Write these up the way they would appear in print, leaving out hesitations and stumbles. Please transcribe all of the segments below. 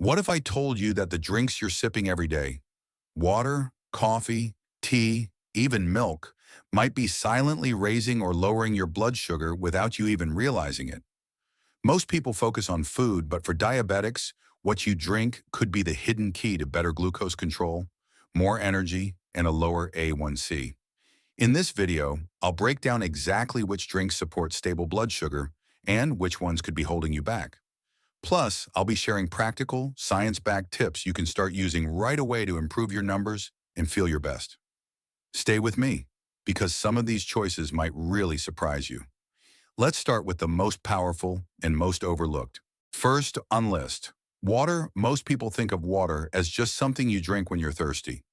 What if I told you that the drinks you're sipping every day, water, coffee, tea, even milk, might be silently raising or lowering your blood sugar without you even realizing it? Most people focus on food, but for diabetics, what you drink could be the hidden key to better glucose control, more energy, and a lower A1C. In this video, I'll break down exactly which drinks support stable blood sugar and which ones could be holding you back. Plus, I'll be sharing practical, science-backed tips you can start using right away to improve your numbers and feel your best. Stay with me, because some of these choices might really surprise you. Let's start with the most powerful and most overlooked. First on list, water. Most people think of water as just something you drink when you're thirsty.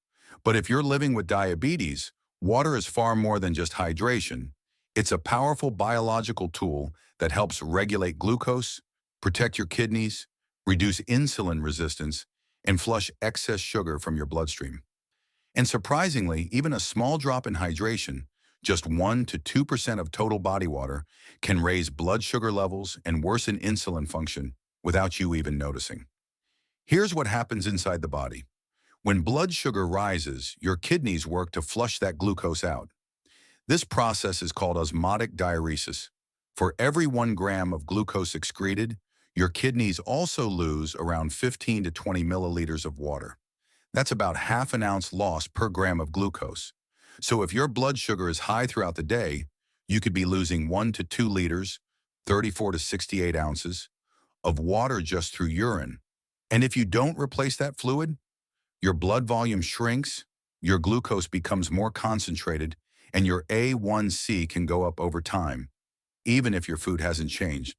But if you're living with diabetes, water is far more than just hydration. It's a powerful biological tool that helps regulate glucose, protect your kidneys, reduce insulin resistance, and flush excess sugar from your bloodstream. And surprisingly, even a small drop in hydration, just 1 to 2% of total body water, can raise blood sugar levels and worsen insulin function without you even noticing. Here's what happens inside the body. When blood sugar rises, your kidneys work to flush that glucose out. This process is called osmotic diuresis. For every 1 gram of glucose excreted, your kidneys also lose around 15 to 20 milliliters of water. That's about half an ounce loss per gram of glucose. So if your blood sugar is high throughout the day, you could be losing 1 to 2 liters, 34 to 68 ounces, of water just through urine. And if you don't replace that fluid, your blood volume shrinks, your glucose becomes more concentrated, and your A1C can go up over time, even if your food hasn't changed.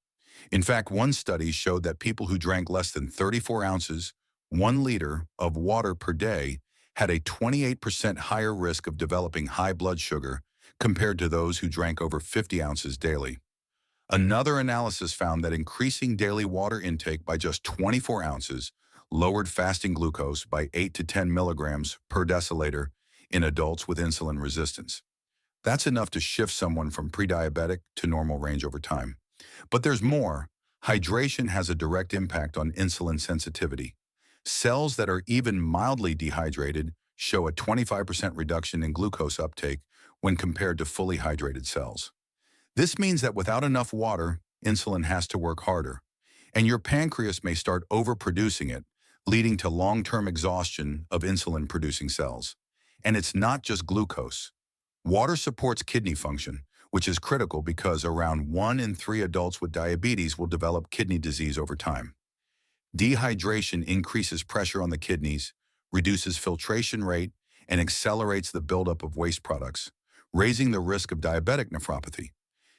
In fact, one study showed that people who drank less than 34 ounces, 1 liter of water per day, had a 28% higher risk of developing high blood sugar compared to those who drank over 50 ounces daily. Another analysis found that increasing daily water intake by just 24 ounces lowered fasting glucose by 8 to 10 milligrams per deciliter in adults with insulin resistance. That's enough to shift someone from prediabetic to normal range over time. But there's more. Hydration has a direct impact on insulin sensitivity. Cells that are even mildly dehydrated show a 25% reduction in glucose uptake when compared to fully hydrated cells. This means that without enough water, insulin has to work harder, and your pancreas may start overproducing it, leading to long-term exhaustion of insulin-producing cells. And it's not just glucose. Water supports kidney function, which is critical because around 1 in 3 adults with diabetes will develop kidney disease over time. Dehydration increases pressure on the kidneys, reduces filtration rate, and accelerates the buildup of waste products, raising the risk of diabetic nephropathy.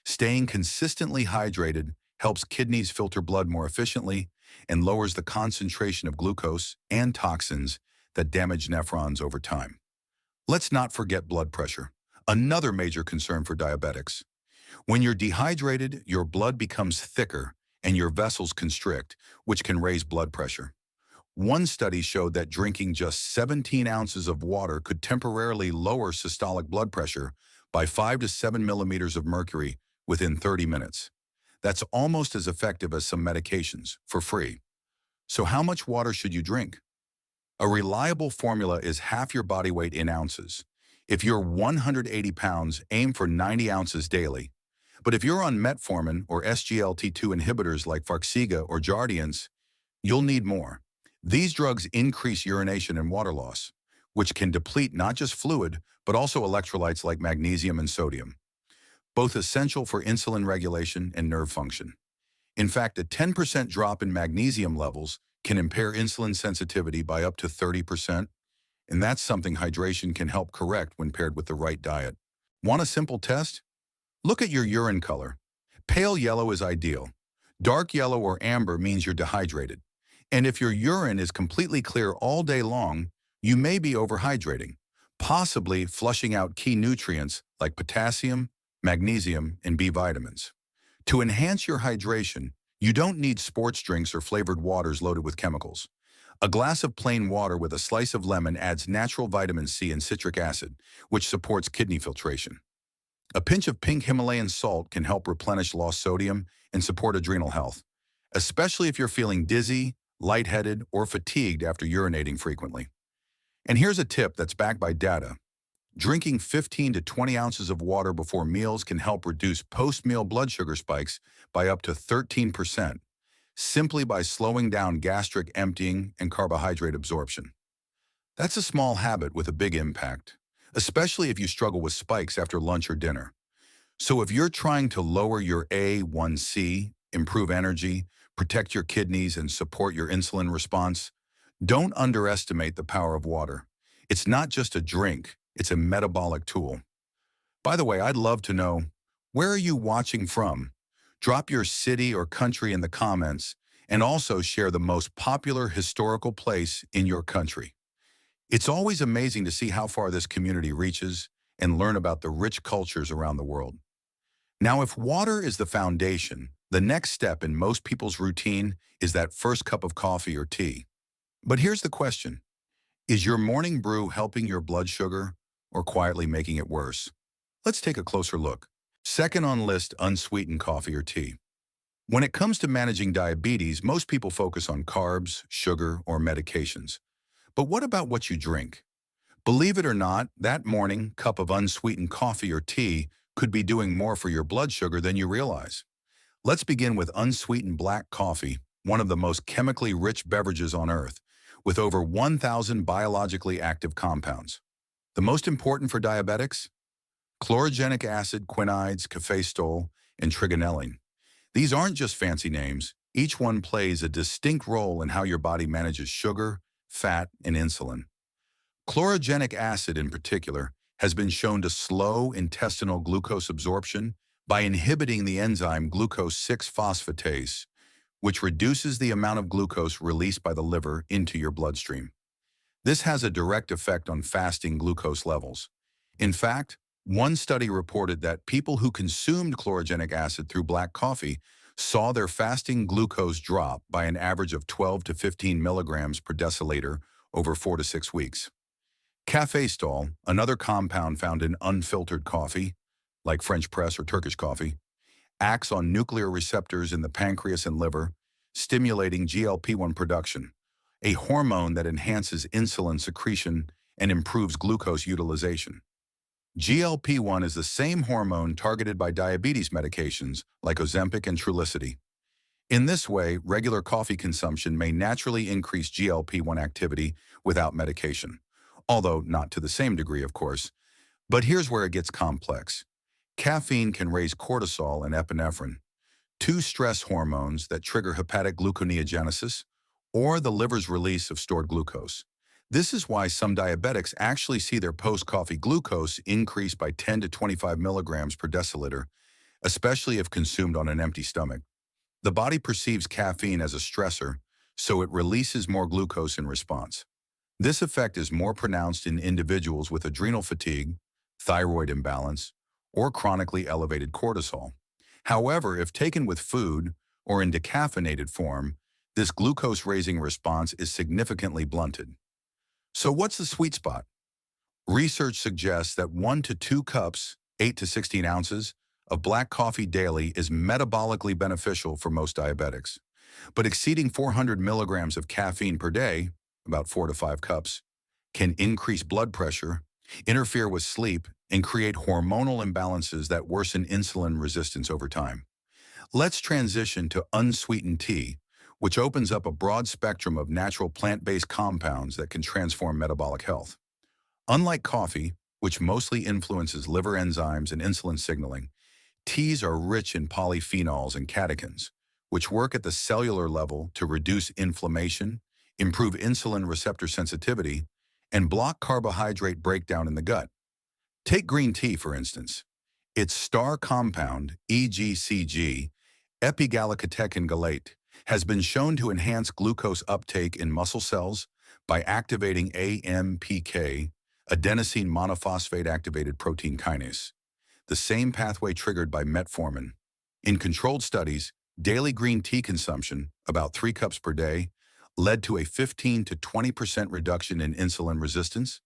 Staying consistently hydrated helps kidneys filter blood more efficiently and lowers the concentration of glucose and toxins that damage nephrons over time. Let's not forget blood pressure, another major concern for diabetics. When you're dehydrated, your blood becomes thicker and your vessels constrict, which can raise blood pressure. One study showed that drinking just 17 ounces of water could temporarily lower systolic blood pressure by 5 to 7 millimeters of mercury within 30 minutes. That's almost as effective as some medications, for free. So how much water should you drink? A reliable formula is half your body weight in ounces. If you're 180 pounds, aim for 90 ounces daily. But if you're on metformin or SGLT2 inhibitors like Farxiga or Jardiance, you'll need more. These drugs increase urination and water loss, which can deplete not just fluid, but also electrolytes like magnesium and sodium, both essential for insulin regulation and nerve function. In fact, a 10% drop in magnesium levels can impair insulin sensitivity by up to 30%, and that's something hydration can help correct when paired with the right diet. Want a simple test? Look at your urine color. Pale yellow is ideal. Dark yellow or amber means you're dehydrated. And if your urine is completely clear all day long, you may be overhydrating, possibly flushing out key nutrients like potassium, magnesium, and B vitamins. To enhance your hydration, you don't need sports drinks or flavored waters loaded with chemicals. A glass of plain water with a slice of lemon adds natural vitamin C and citric acid, which supports kidney filtration. A pinch of pink Himalayan salt can help replenish lost sodium and support adrenal health, especially if you're feeling dizzy, lightheaded, or fatigued after urinating frequently. And here's a tip that's backed by data. Drinking 15 to 20 ounces of water before meals can help reduce post-meal blood sugar spikes by up to 13%, simply by slowing down gastric emptying and carbohydrate absorption. That's a small habit with a big impact, especially if you struggle with spikes after lunch or dinner. So if you're trying to lower your A1C, improve energy, protect your kidneys, and support your insulin response, don't underestimate the power of water. It's not just a drink, it's a metabolic tool. By the way, I'd love to know, where are you watching from? Drop your city or country in the comments, and also share the most popular historical place in your country. It's always amazing to see how far this community reaches and learn about the rich cultures around the world. Now, if water is the foundation, the next step in most people's routine is that first cup of coffee or tea. But here's the question. Is your morning brew helping your blood sugar or quietly making it worse? Let's take a closer look. Second on list, unsweetened coffee or tea. When it comes to managing diabetes, most people focus on carbs, sugar, or medications. But what about what you drink? Believe it or not, that morning cup of unsweetened coffee or tea could be doing more for your blood sugar than you realize. Let's begin with unsweetened black coffee, one of the most chemically rich beverages on Earth, with over 1,000 biologically active compounds. The most important for diabetics? Chlorogenic acid, quinides, cafestol, and trigonelline. These aren't just fancy names. Each one plays a distinct role in how your body manages sugar, fat, and insulin. Chlorogenic acid, in particular, has been shown to slow intestinal glucose absorption by inhibiting the enzyme glucose 6-phosphatase, which reduces the amount of glucose released by the liver into your bloodstream. This has a direct effect on fasting glucose levels. In fact, one study reported that people who consumed chlorogenic acid through black coffee saw their fasting glucose drop by an average of 12 to 15 milligrams per deciliter over 4 to 6 weeks. Cafestol, another compound found in unfiltered coffee, like French press or Turkish coffee, acts on nuclear receptors in the pancreas and liver, stimulating GLP-1 production, a hormone that enhances insulin secretion and improves glucose utilization. GLP-1 is the same hormone targeted by diabetes medications like Ozempic and Trulicity. In this way, regular coffee consumption may naturally increase GLP-1 activity without medication, although not to the same degree, of course. But here's where it gets complex. Caffeine can raise cortisol and epinephrine, two stress hormones that trigger hepatic gluconeogenesis, or the liver's release of stored glucose. This is why some diabetics actually see their post-coffee glucose increase by 10 to 25 milligrams per deciliter, especially if consumed on an empty stomach. The body perceives caffeine as a stressor, so it releases more glucose in response. This effect is more pronounced in individuals with adrenal fatigue, thyroid imbalance, or chronically elevated cortisol. However, if taken with food or in decaffeinated form, this glucose-raising response is significantly blunted. So what's the sweet spot? Research suggests that 1 to 2 cups, 8 to 16 ounces, of black coffee daily is metabolically beneficial for most diabetics. But exceeding 400 milligrams of caffeine per day, about 4 to 5 cups, can increase blood pressure, interfere with sleep, and create hormonal imbalances that worsen insulin resistance over time. Let's transition to unsweetened tea, which opens up a broad spectrum of natural plant-based compounds that can transform metabolic health. Unlike coffee, which mostly influences liver enzymes and insulin signaling, teas are rich in polyphenols and catechins, which work at the cellular level to reduce inflammation, improve insulin receptor sensitivity, and block carbohydrate breakdown in the gut. Take green tea, for instance. Its star compound, EGCG, epigallocatechin gallate, has been shown to enhance glucose uptake in muscle cells by activating AMPK, adenosine monophosphate activated protein kinase, the same pathway triggered by metformin. In controlled studies, daily green tea consumption, about 3 cups per day, led to a 15 to 20% reduction in insulin resistance,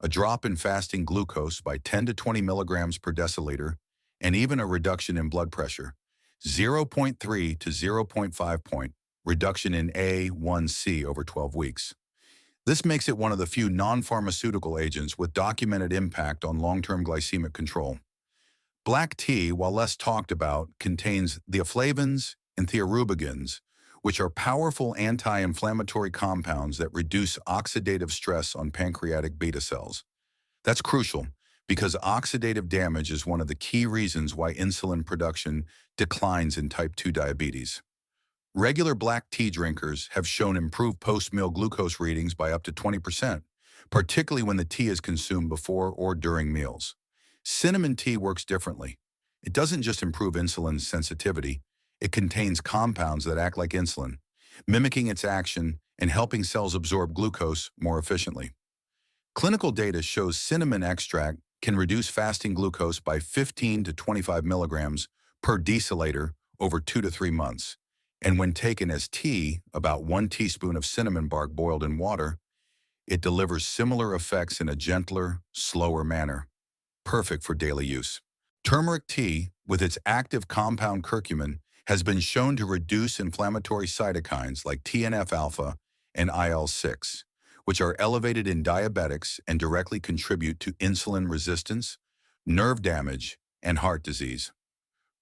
a drop in fasting glucose by 10 to 20 milligrams per deciliter, and even a reduction in blood pressure, 0.3 to 0.5 point, reduction in A1C over 12 weeks. This makes it one of the few non-pharmaceutical agents with documented impact on long-term glycemic control. Black tea, while less talked about, contains theaflavins and theorubigins, which are powerful anti-inflammatory compounds that reduce oxidative stress on pancreatic beta cells. That's crucial because oxidative damage is one of the key reasons why insulin production declines in type 2 diabetes. Regular black tea drinkers have shown improved post-meal glucose readings by up to 20%, particularly when the tea is consumed before or during meals. Cinnamon tea works differently. It doesn't just improve insulin sensitivity, it contains compounds that act like insulin, mimicking its action and helping cells absorb glucose more efficiently. Clinical data shows cinnamon extract can reduce fasting glucose by 15 to 25 milligrams per deciliter over 2 to 3 months. And when taken as tea, about 1 teaspoon of cinnamon bark boiled in water, it delivers similar effects in a gentler, slower manner, perfect for daily use. Turmeric tea, with its active compound curcumin, has been shown to reduce inflammatory cytokines like TNF-alpha and IL-6, which are elevated in diabetics and directly contribute to insulin resistance, nerve damage, and heart disease.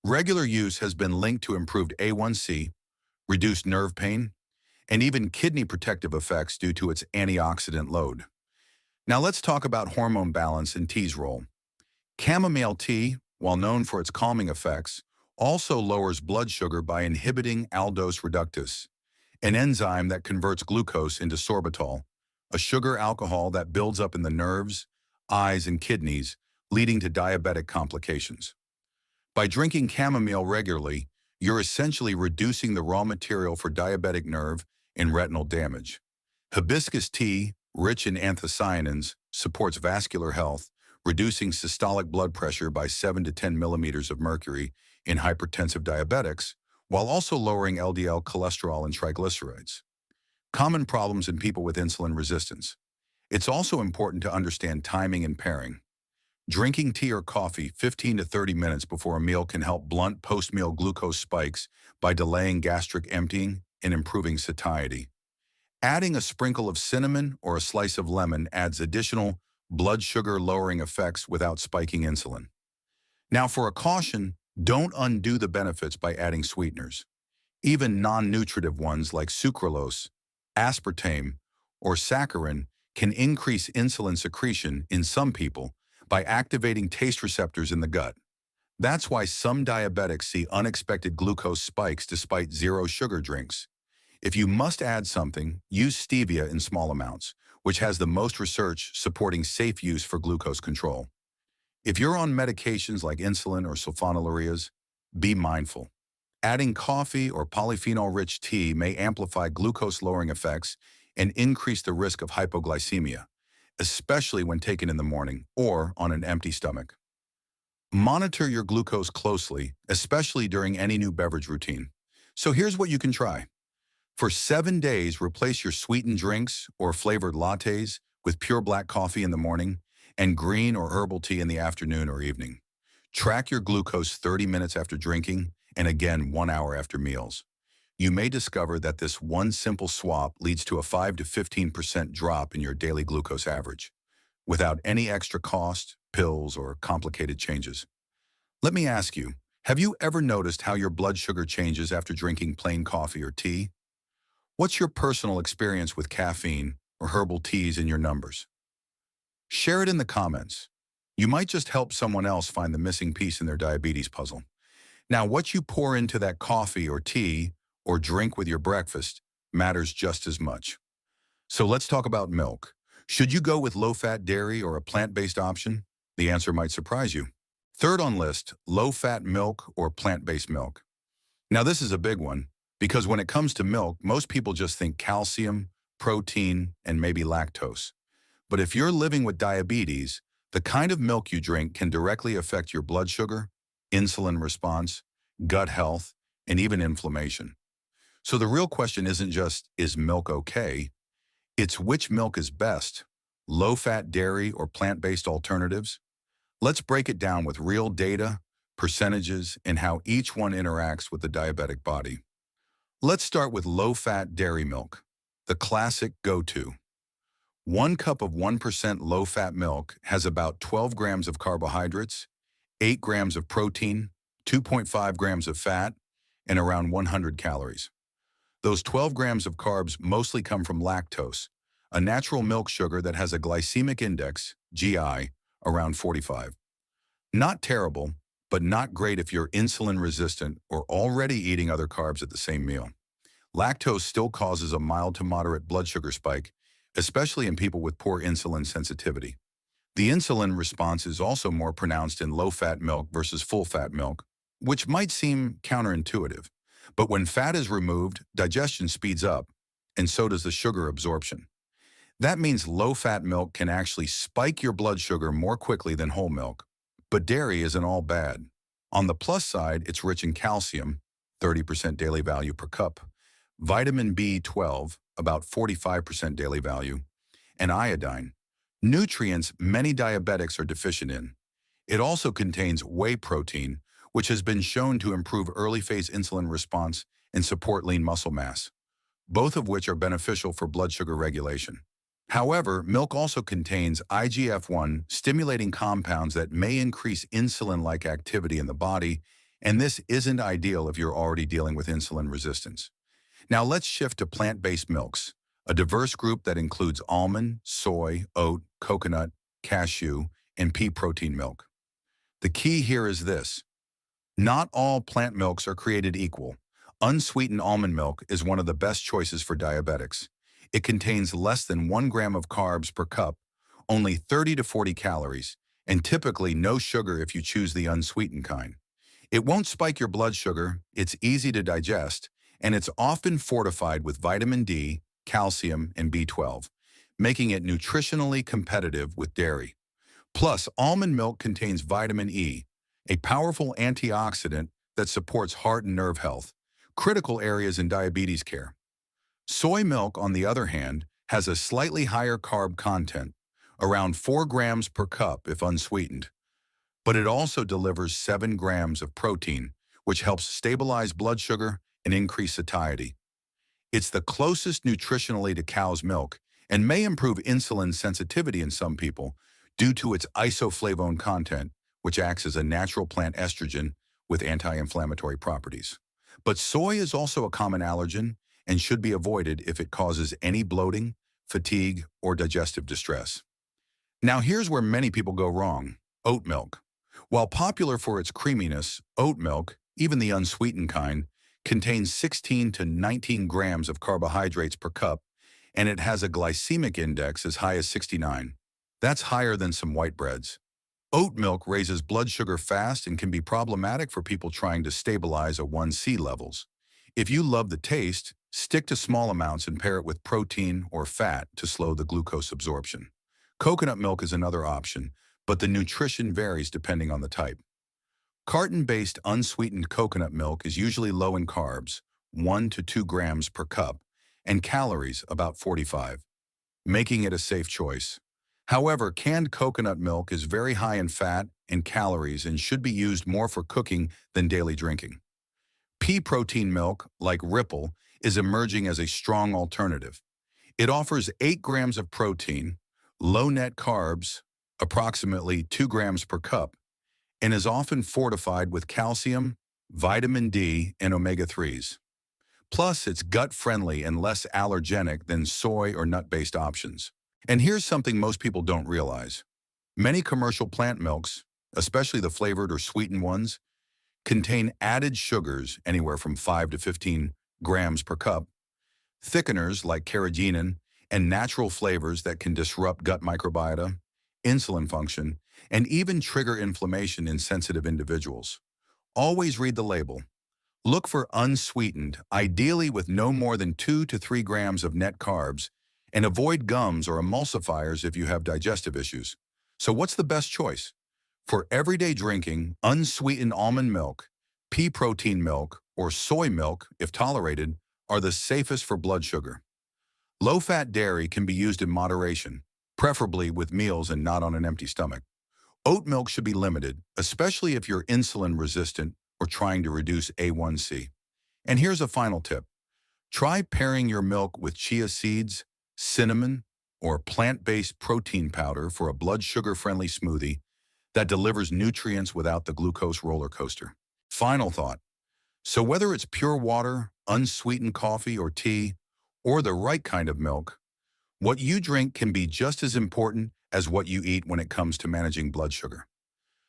Regular use has been linked to improved A1C, reduced nerve pain, and even kidney protective effects due to its antioxidant load. Now let's talk about hormone balance and tea's role. Chamomile tea, while known for its calming effects, also lowers blood sugar by inhibiting aldose reductase, an enzyme that converts glucose into sorbitol, a sugar alcohol that builds up in the nerves, eyes, and kidneys, leading to diabetic complications. By drinking chamomile regularly, you're essentially reducing the raw material for diabetic nerve and retinal damage. Hibiscus tea, rich in anthocyanins, supports vascular health, reducing systolic blood pressure by 7 to 10 millimeters of mercury in hypertensive diabetics, while also lowering LDL cholesterol and triglycerides. Common problems in people with insulin resistance. It's also important to understand timing and pairing. Drinking tea or coffee 15 to 30 minutes before a meal can help blunt post-meal glucose spikes by delaying gastric emptying and improving satiety. Adding a sprinkle of cinnamon or a slice of lemon adds additional blood sugar lowering effects without spiking insulin. Now for a caution, don't undo the benefits by adding sweeteners. Even non-nutritive ones like sucralose, aspartame, or saccharin can increase insulin secretion in some people by activating taste receptors in the gut. That's why some diabetics see unexpected glucose spikes despite zero sugar drinks. If you must add something, use stevia in small amounts, which has the most research supporting safe use for glucose control. If you're on medications like insulin or sulfonylureas, be mindful. Adding coffee or polyphenol-rich tea may amplify glucose-lowering effects and increase the risk of hypoglycemia, especially when taken in the morning or on an empty stomach. Monitor your glucose closely, especially during any new beverage routine. So here's what you can try. For 7 days, replace your sweetened drinks or flavored lattes with pure black coffee in the morning and green or herbal tea in the afternoon or evening. Track your glucose 30 minutes after drinking and again 1 hour after meals. You may discover that this one simple swap leads to a 5 to 15% drop in your daily glucose average, without any extra cost, pills, or complicated changes. Let me ask you, have you ever noticed how your blood sugar changes after drinking plain coffee or tea? What's your personal experience with caffeine or herbal teas in your numbers? Share it in the comments. You might just help someone else find the missing piece in their diabetes puzzle. Now, what you pour into that coffee or tea or drink with your breakfast matters just as much. So let's talk about milk. Should you go with low-fat dairy or a plant-based option? The answer might surprise you. Third on list, low-fat milk or plant-based milk. Now this is a big one because when it comes to milk, most people just think calcium, protein, and maybe lactose. But if you're living with diabetes, the kind of milk you drink can directly affect your blood sugar, insulin response, gut health, and even inflammation. So the real question isn't just, is milk okay? It's which milk is best, low-fat dairy or plant-based alternatives? Let's break it down with real data, percentages, and how each one interacts with the diabetic body. Let's start with low-fat dairy milk, the classic go-to. 1 cup of 1% low-fat milk has about 12 grams of carbohydrates, 8 grams of protein, 2.5 grams of fat, and around 100 calories. Those 12 grams of carbs mostly come from lactose, a natural milk sugar that has a glycemic index, GI, around 45. Not terrible, but not great if you're insulin resistant or already eating other carbs at the same meal. Lactose still causes a mild to moderate blood sugar spike, especially in people with poor insulin sensitivity. The insulin response is also more pronounced in low-fat milk versus full-fat milk, which might seem counterintuitive. But when fat is removed, digestion speeds up, and so does the sugar absorption. That means low-fat milk can actually spike your blood sugar more quickly than whole milk. But dairy isn't all bad. On the plus side, it's rich in calcium, 30% daily value per cup, vitamin B12, about 45% daily value, and iodine, nutrients many diabetics are deficient in. It also contains whey protein, which has been shown to improve early-phase insulin response and support lean muscle mass, both of which are beneficial for blood sugar regulation. However, milk also contains IGF-1 stimulating compounds that may increase insulin-like activity in the body, and this isn't ideal if you're already dealing with insulin resistance. Now let's shift to plant-based milks, a diverse group that includes almond, soy, oat, coconut, cashew, and pea protein milk. The key here is this: not all plant milks are created equal. Unsweetened almond milk is one of the best choices for diabetics. It contains less than 1 gram of carbs per cup, only 30 to 40 calories, and typically no sugar if you choose the unsweetened kind. It won't spike your blood sugar, it's easy to digest, and it's often fortified with vitamin D, calcium, and B12, making it nutritionally competitive with dairy. Plus, almond milk contains vitamin E, a powerful antioxidant that supports heart and nerve health, critical areas in diabetes care. Soy milk, on the other hand, has a slightly higher carb content, around 4 grams per cup if unsweetened, but it also delivers 7 grams of protein, which helps stabilize blood sugar and increase satiety. It's the closest nutritionally to cow's milk and may improve insulin sensitivity in some people due to its isoflavone content, which acts as a natural plant estrogen with anti-inflammatory properties. But soy is also a common allergen and should be avoided if it causes any bloating, fatigue, or digestive distress. Now here's where many people go wrong: oat milk. While popular for its creaminess, oat milk, even the unsweetened kind, contains 16 to 19 grams of carbohydrates per cup, and it has a glycemic index as high as 69. That's higher than some white breads. Oat milk raises blood sugar fast and can be problematic for people trying to stabilize A1C levels. If you love the taste, stick to small amounts and pair it with protein or fat to slow the glucose absorption. Coconut milk is another option, but the nutrition varies depending on the type. Carton-based unsweetened coconut milk is usually low in carbs, 1 to 2 grams per cup, and calories, about 45, making it a safe choice. However, canned coconut milk is very high in fat and calories and should be used more for cooking than daily drinking. Pea protein milk, like Ripple, is emerging as a strong alternative. It offers 8 grams of protein, low net carbs, approximately 2 grams per cup, and is often fortified with calcium, vitamin D, and omega-3s. Plus, it's gut-friendly and less allergenic than soy or nut-based options. And here's something most people don't realize. Many commercial plant milks, especially the flavored or sweetened ones, contain added sugars anywhere from 5 to 15 grams per cup, thickeners like carrageenan, and natural flavors that can disrupt gut microbiota, insulin function, and even trigger inflammation in sensitive individuals. Always read the label. Look for unsweetened, ideally with no more than 2 to 3 grams of net carbs, and avoid gums or emulsifiers if you have digestive issues. So what's the best choice? For everyday drinking, unsweetened almond milk, pea protein milk, or soy milk, if tolerated, are the safest for blood sugar. Low-fat dairy can be used in moderation, preferably with meals and not on an empty stomach. Oat milk should be limited, especially if you're insulin resistant or trying to reduce A1C. And here's a final tip. Try pairing your milk with chia seeds, cinnamon, or plant-based protein powder for a blood sugar-friendly smoothie that delivers nutrients without the glucose roller coaster. Final thought. So whether it's pure water, unsweetened coffee or tea, or the right kind of milk, what you drink can be just as important as what you eat when it comes to managing blood sugar.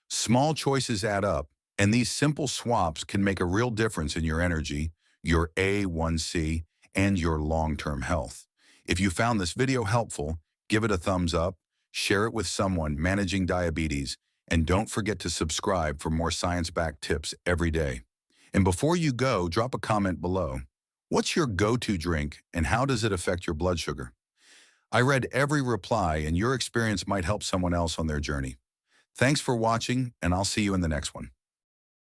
Small choices add up, and these simple swaps can make a real difference in your energy, your A1C, and your long-term health. If you found this video helpful, give it a thumbs up, share it with someone managing diabetes, and don't forget to subscribe for more science-backed tips every day. And before you go, drop a comment below. What's your go-to drink, and how does it affect your blood sugar? I read every reply, and your experience might help someone else on their journey. Thanks for watching, and I'll see you in the next one.